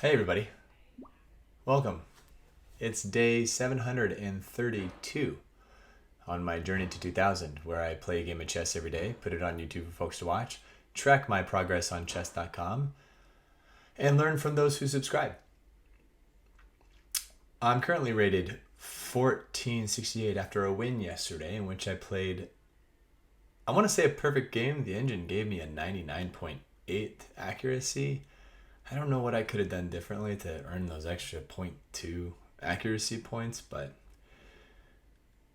Hey everybody, welcome. It's day 732 on my journey to 2000, where I play a game of chess every day, put it on YouTube for folks to watch, track my progress on chess.com, and learn from those who subscribe. I'm currently rated 1468 after a win yesterday in which I played, I want to say, a perfect game. The engine gave me a 99.8 accuracy. I don't know what I could have done differently to earn those extra 0.2 accuracy points, but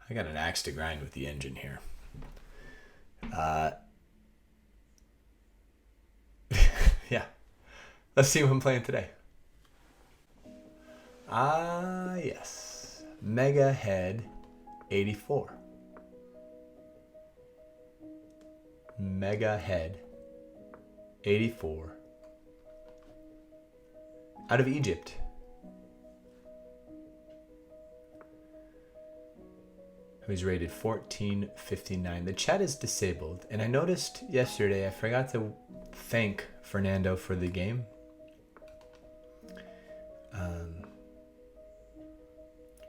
I got an axe to grind with the engine here. Yeah, let's see what I'm playing today. Yes. Mega Head 84. Mega Head 84. Out of Egypt. Who's rated 1459. The chat is disabled, and I noticed yesterday I forgot to thank Fernando for the game.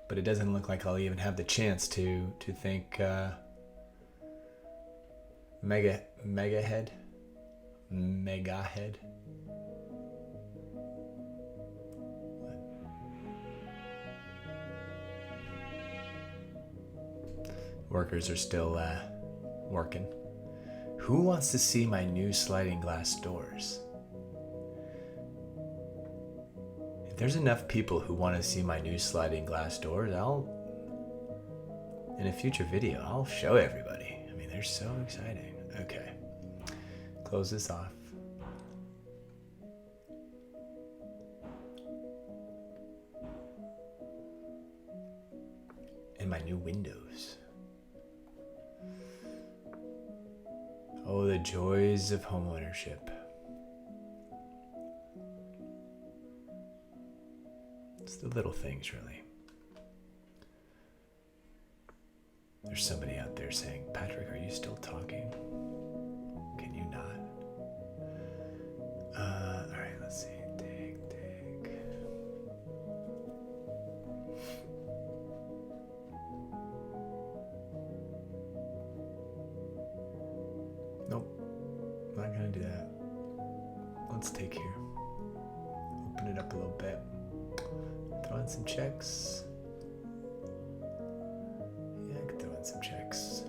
But it doesn't look like I'll even have the chance to thank Mega Head. Workers are still working. Who wants to see my new sliding glass doors? If there's enough people who want to see my new sliding glass doors, in a future video, I'll show everybody. I mean, they're so exciting. Okay. Close this off. And my new windows. Oh, the joys of homeownership. It's the little things, really. There's somebody out there saying, Patrick, are you still talking? Can you not? Alright, let's see. Dig. Nope. Not gonna do that. Let's take here. Open it up a little bit. Throw in some checks. Yeah, I could throw in some checks.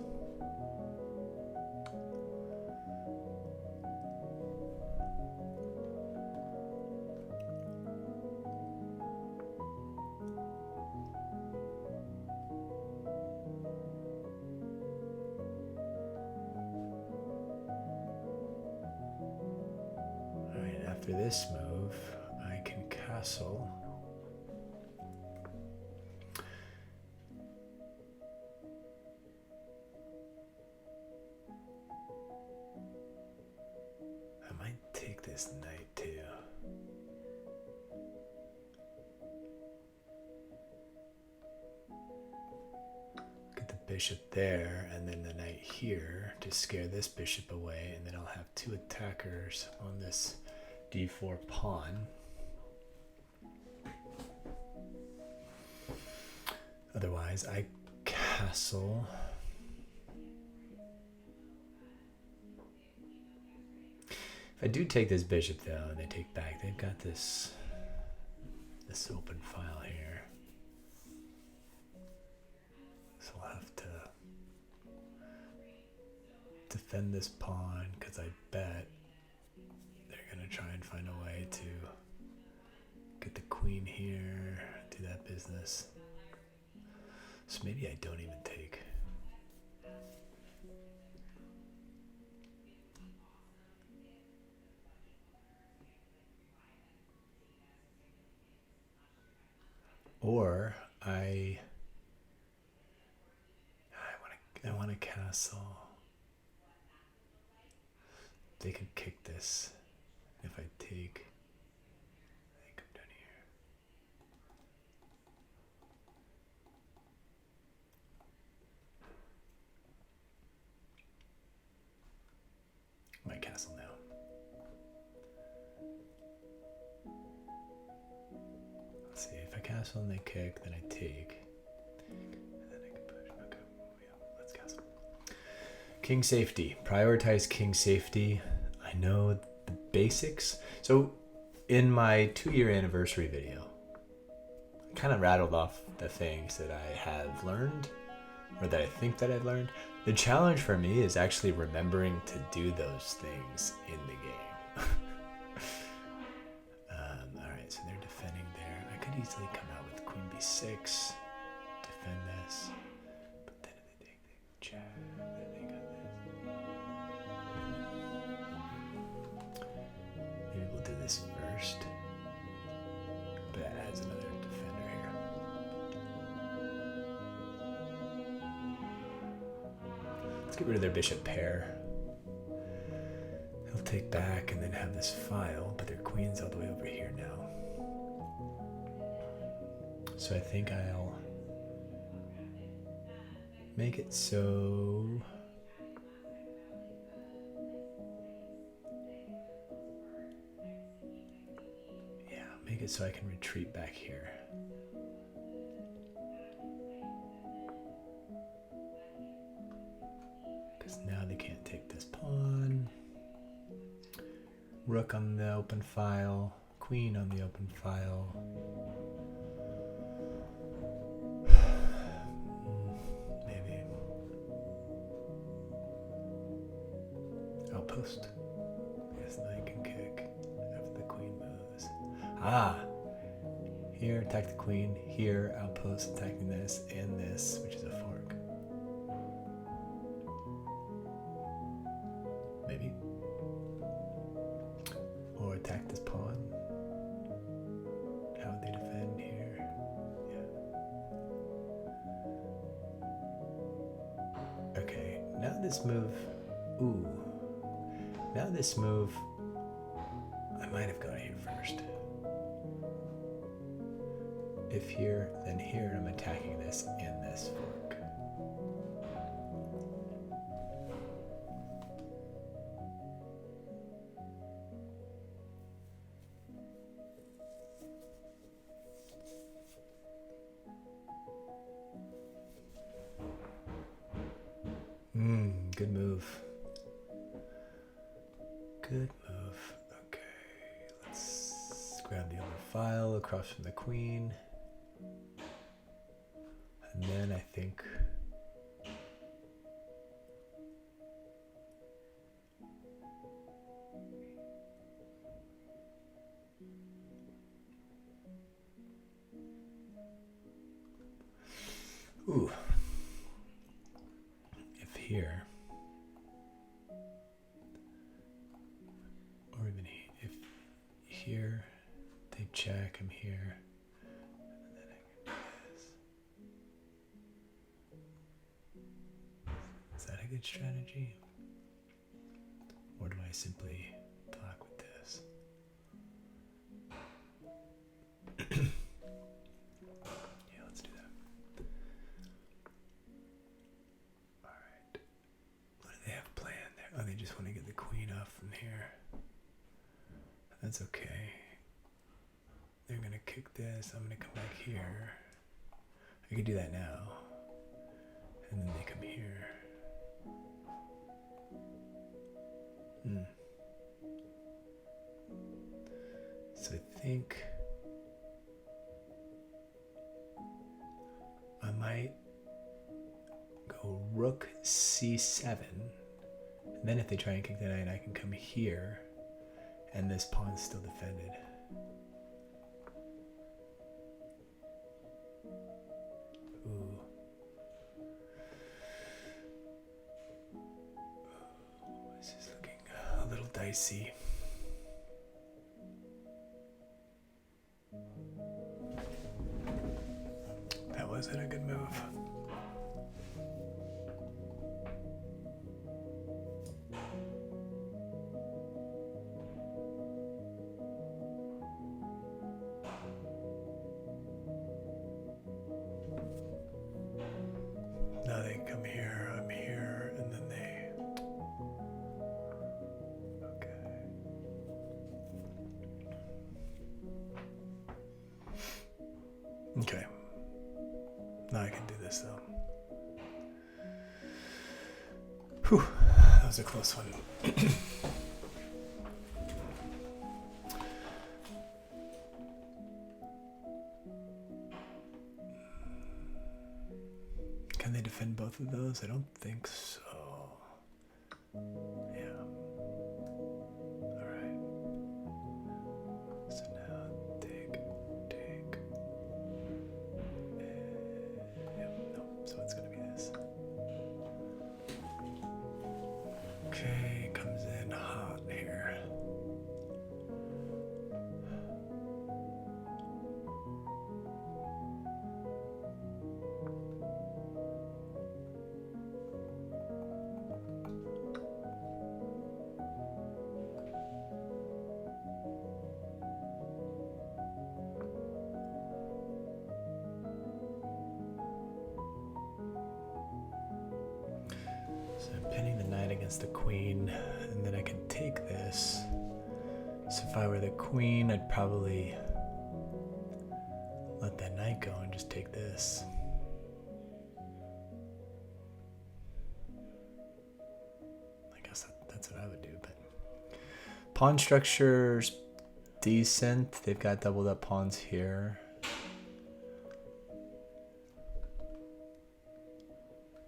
Alright, after this move, I can castle. This knight too. Get the bishop there, and then the knight here to scare this bishop away, and then I'll have two attackers on this d4 pawn. Otherwise, I castle. If I do take this bishop, though, and they take back, they've got this open file here. So I'll have to defend this pawn, because I bet they're going to try and find a way to get the queen here, do that business. So maybe I don't even take. Or I want to castle. They could kick this if I take. They come down here. My castle now. let's see. If I castle and they kick, then I take. And then I can push. Okay, yeah, let's castle. King safety. Prioritize king safety. I know the basics. So in my 2-year anniversary video, I kind of rattled off the things that I have learned, or that I think that I've learned. The challenge for me is actually remembering to do those things in the game. All right, so they're defending there. I could easily come out with queen b6, defend this, but then if they take the check, then they got this. Maybe we'll do this first, but it adds another defender here. Let's get rid of their bishop pair. He'll take back and then have this file, but their queen's all the way over here now. So I think I'll make it so make it so I can retreat back here. Because now they can't take this pawn. Rook on the open file, queen on the open file. Maybe outpost. Yes, now you can kick after the queen moves. Here attack the queen, here outpost attacking this and this, which is a fork. Maybe. Or attack this pawn. How would they defend here? Yeah. Okay, now this move. Ooh. Now this move. I might have gone here first. If here, then here, I'm attacking this and this fork. Good move. Good move. Okay, let's grab the other file across from the queen. And then I think if here, or even if here they check, I'm here. Good strategy? Or do I simply block with this? Yeah, let's do that. Alright. What do they have planned there? Oh, they just want to get the queen off from here. That's okay. They're going to kick this. I'm going to come back here. I could do that now. And then they come here. So I think I might go rook c7, and then if they try and kick the knight, I can come here, and this pawn's still defended. Ooh. This is looking a little dicey. That wasn't a good move. Now they come here, I'm here, and then they... Okay. Okay. Now I can do this though. Whew, that was a close one. Can they defend both of those? I don't think so. Yeah. Alright. So now take. Yep, no. So it's gonna be this. Okay, comes in hot here. So I'm pinning the knight against the queen, and then I can take this. So if I were the queen, I'd probably let that knight go and just take this. I guess that's what I would do, but pawn structure's decent. They've got doubled up pawns here.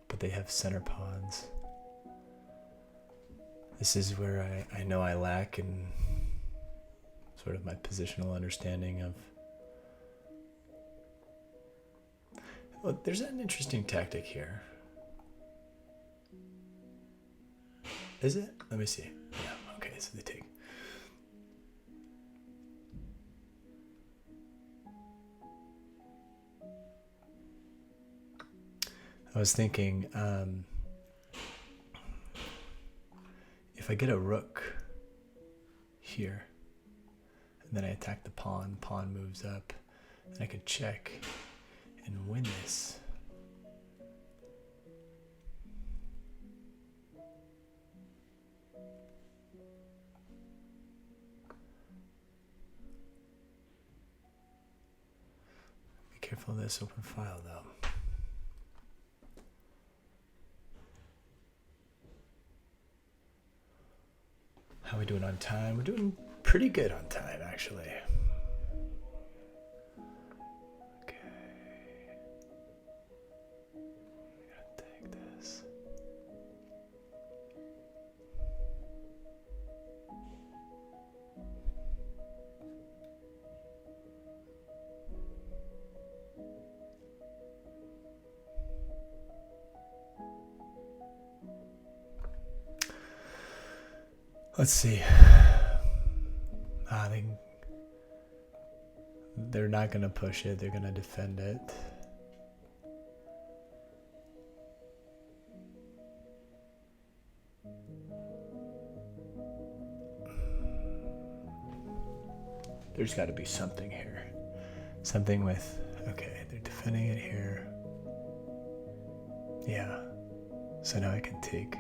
But they have center pawns. This is where I know I lack in sort of my positional understanding of... Well, there's an interesting tactic here. Is it? Let me see. Yeah, okay, so they take. I was thinking, if I get a rook here, and then I attack the pawn moves up, then I could check and win this. Be careful of this open file though. How are we doing on time? We're doing pretty good on time, actually. Okay. I'm gonna take this. Let's see. They're not going to push it. They're going to defend it. There's got to be something here. Something with... Okay, they're defending it here. Yeah. So now I can take...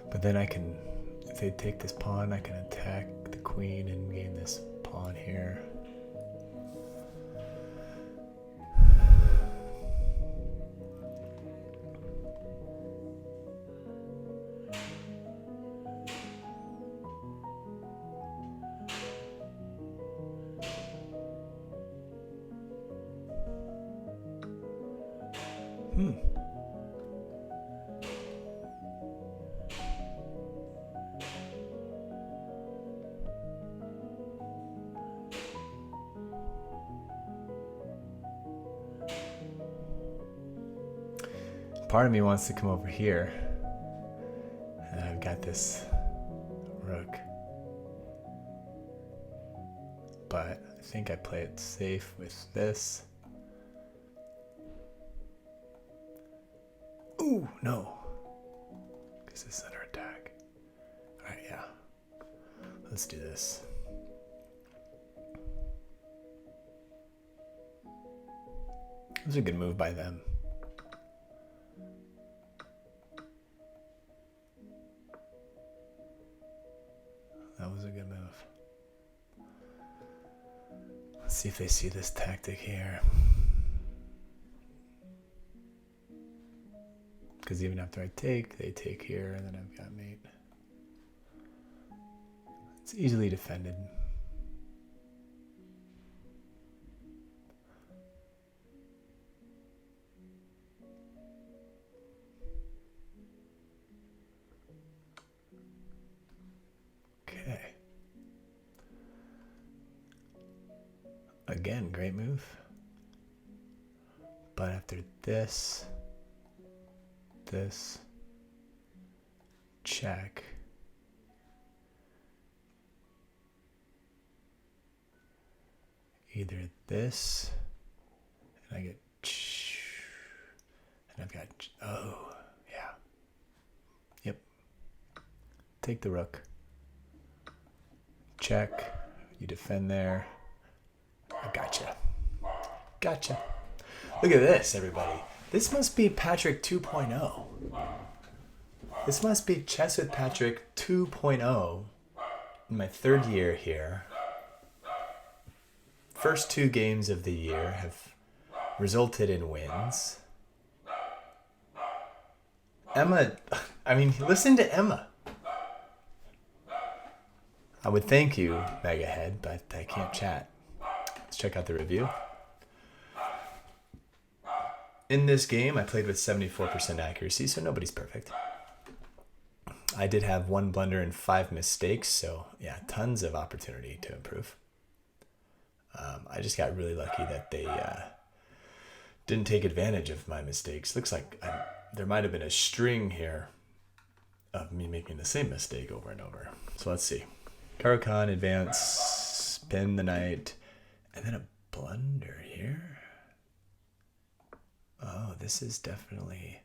But then I can, if they take this pawn, I can attack the queen and gain this pawn here. Part of me wants to come over here. And I've got this rook. But I think I play it safe with this. Ooh, no. Because it's under attack. Alright, yeah. Let's do this. It was a good move by them. That was a good move. Let's see if they see this tactic here. Because even after I take, they take here, and then I've got mate. It's easily defended. Okay. Again, great move. But after this, check. Either this, and I get, and I've got, oh, yeah. Yep. Take the rook. Check. You defend there. I gotcha. Gotcha. Look at this, everybody. This must be Patrick 2.0. This must be Chess with Patrick 2.0 in my third year here. First 2 games of the year have resulted in wins. Emma, I mean, listen to Emma. I would thank you, Megahead, but I can't chat. Let's check out the review. In this game, I played with 74% accuracy, so nobody's perfect. I did have 1 blunder and 5 mistakes, so yeah, tons of opportunity to improve. I just got really lucky that they didn't take advantage of my mistakes. Looks like there might have been a string here of me making the same mistake over and over. So let's see. Hikaru advance, spin the knight, and then a blunder here. Oh, this is definitely...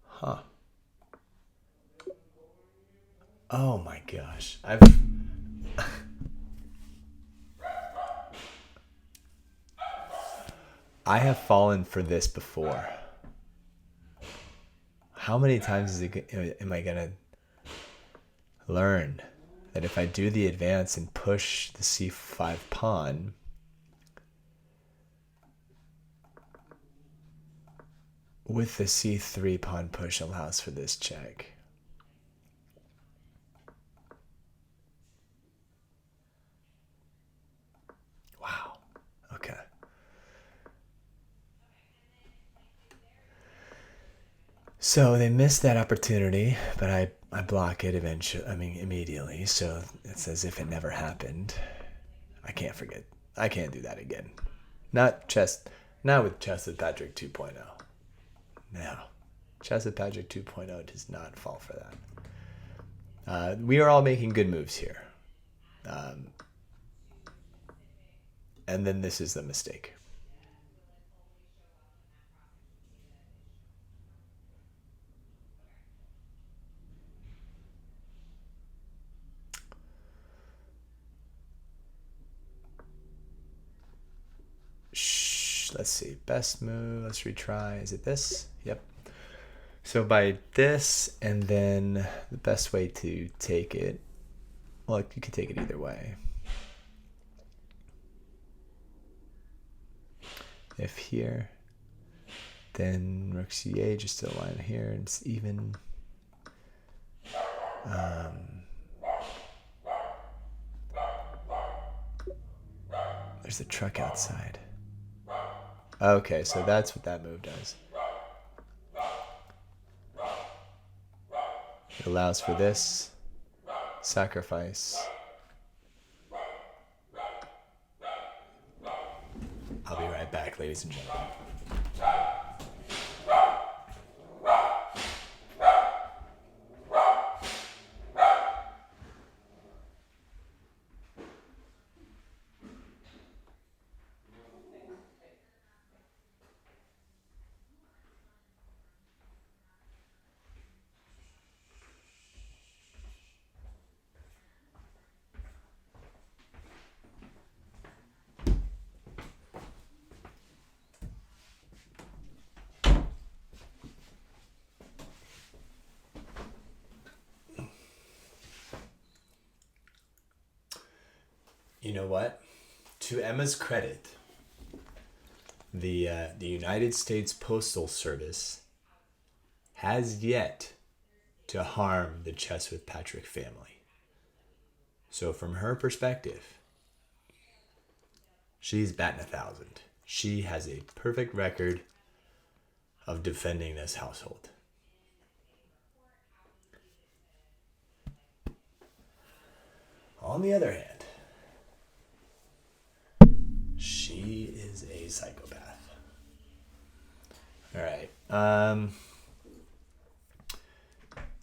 Huh. Oh my gosh. I have fallen for this before. How many times am I going to learn that if I do the advance and push the c5 pawn, with the c3 pawn push allows for this check? Wow. Okay. So they missed that opportunity, but I block it eventually. I mean, immediately. So it's as if it never happened. I can't forget. I can't do that again. Not with Chess with Patrick 2.0. No. Chess with Patrick 2.0 does not fall for that. We are all making good moves here. And then this is the mistake. Let's see. Best move. Let's retry. Is it this? Yep. So by this, and then the best way to take it. Well, you could take it either way. If here, then rook c8, just a line here, and it's even. There's the truck outside. Okay, so that's what that move does. It allows for this sacrifice. ladies and gentlemen. You know what? To Emma's credit, the United States Postal Service has yet to harm the Chess with Patrick family. So from her perspective, she's batting 1,000. She has a perfect record of defending this household. On the other hand, she is a psychopath. All right.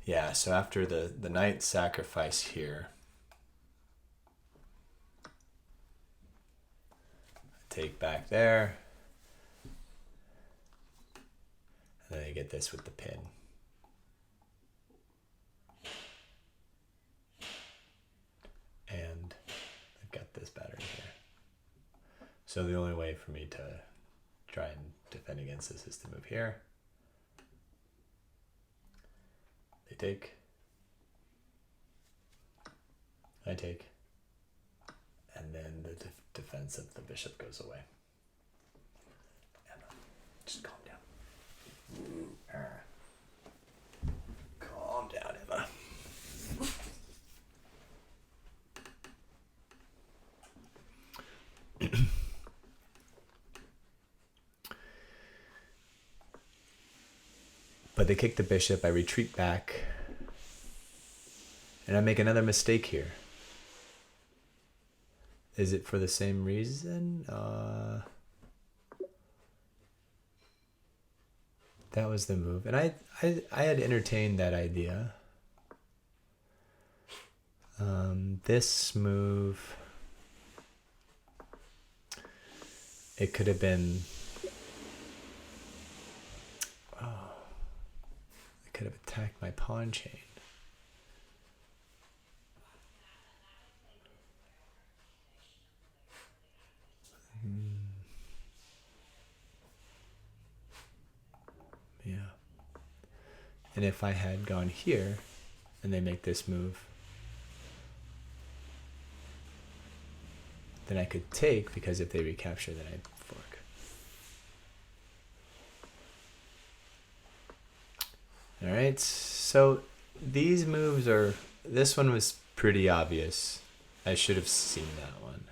Yeah, so after the knight sacrifice here, take back there. And then I get this with the pin. And I've got this battery here. So the only way for me to try and defend against this is to move here. They take. I take. And then the defense of the bishop goes away. Emma, just calm down. Calm down, Emma. But they kick the bishop, I retreat back, and I make another mistake here. Is it for the same reason? That was the move. And I had entertained that idea. This move, it could have been... could have attacked my pawn chain. Yeah. And if I had gone here and they make this move, then I could take, because if they recapture, then I'd fork. All right, so these moves are, this one was pretty obvious. I should have seen that one.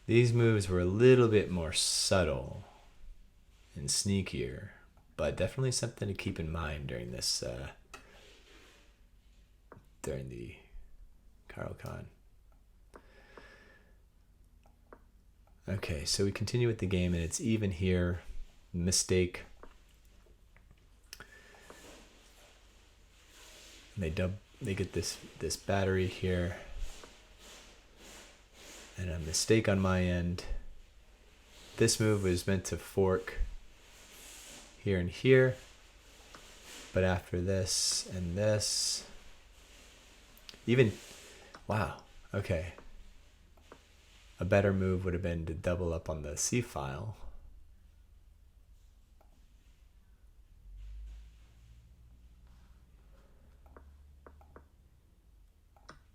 These moves were a little bit more subtle and sneakier, but definitely something to keep in mind during this, during the Carlsen. Okay, so we continue with the game, and it's even here. Mistake. They get this battery here, and a mistake on my end. This move was meant to fork here and here, but after this and this, even, wow, okay. A better move would have been to double up on the C file.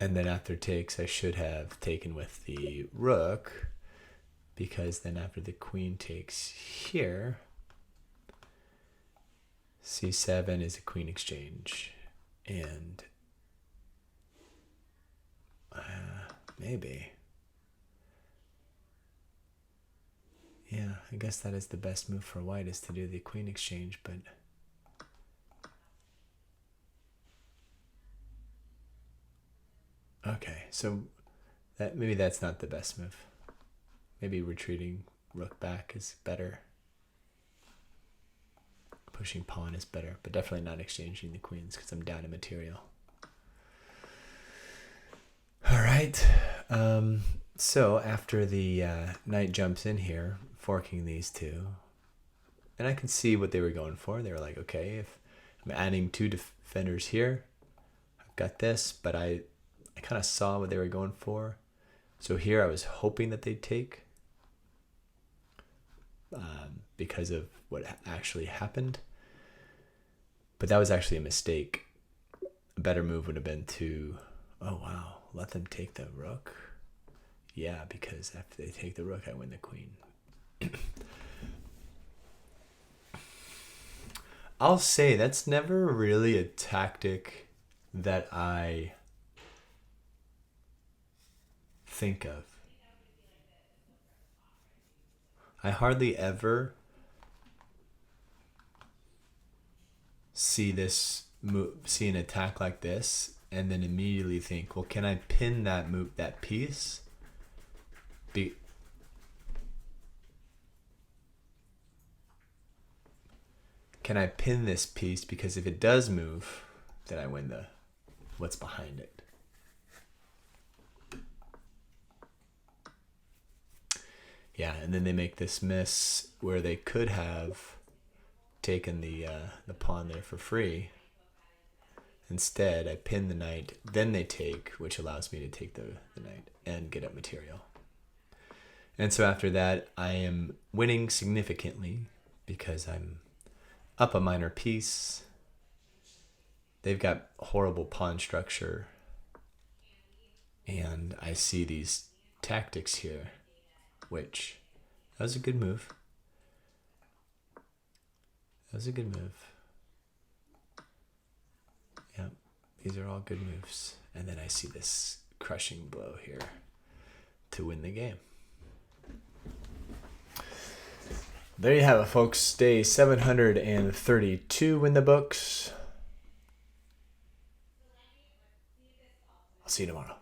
And then after takes, I should have taken with the rook, because then after the queen takes here, c7 is a queen exchange. And maybe. Yeah, I guess that is the best move for white, is to do the queen exchange, but... Okay, so maybe that's not the best move. Maybe retreating rook back is better. Pushing pawn is better, but definitely not exchanging the queens because I'm down in material. All right. So after the knight jumps in here, forking these two, and I can see what they were going for. They were like, okay, if I'm adding two defenders here, I've got this, but I kind of saw what they were going for. So here I was hoping that they'd take because of what actually happened. But that was actually a mistake. A better move would have been to, oh wow, let them take the rook. Yeah, because after they take the rook, I win the queen. I'll say that's never really a tactic that I think of. I hardly ever see an attack like this and then immediately think, well, can I pin that piece? Can I pin this piece? Because if it does move, then I win what's behind it. Yeah, and then they make this miss where they could have taken the pawn there for free. Instead, I pin the knight, then they take, which allows me to take the knight and get up material. And so after that, I am winning significantly because I'm up a minor piece. They've got horrible pawn structure. And I see these tactics here, which, that was a good move. That was a good move. Yeah, these are all good moves. And then I see this crushing blow here to win the game. There you have it, folks. Day 732 in the books. I'll see you tomorrow.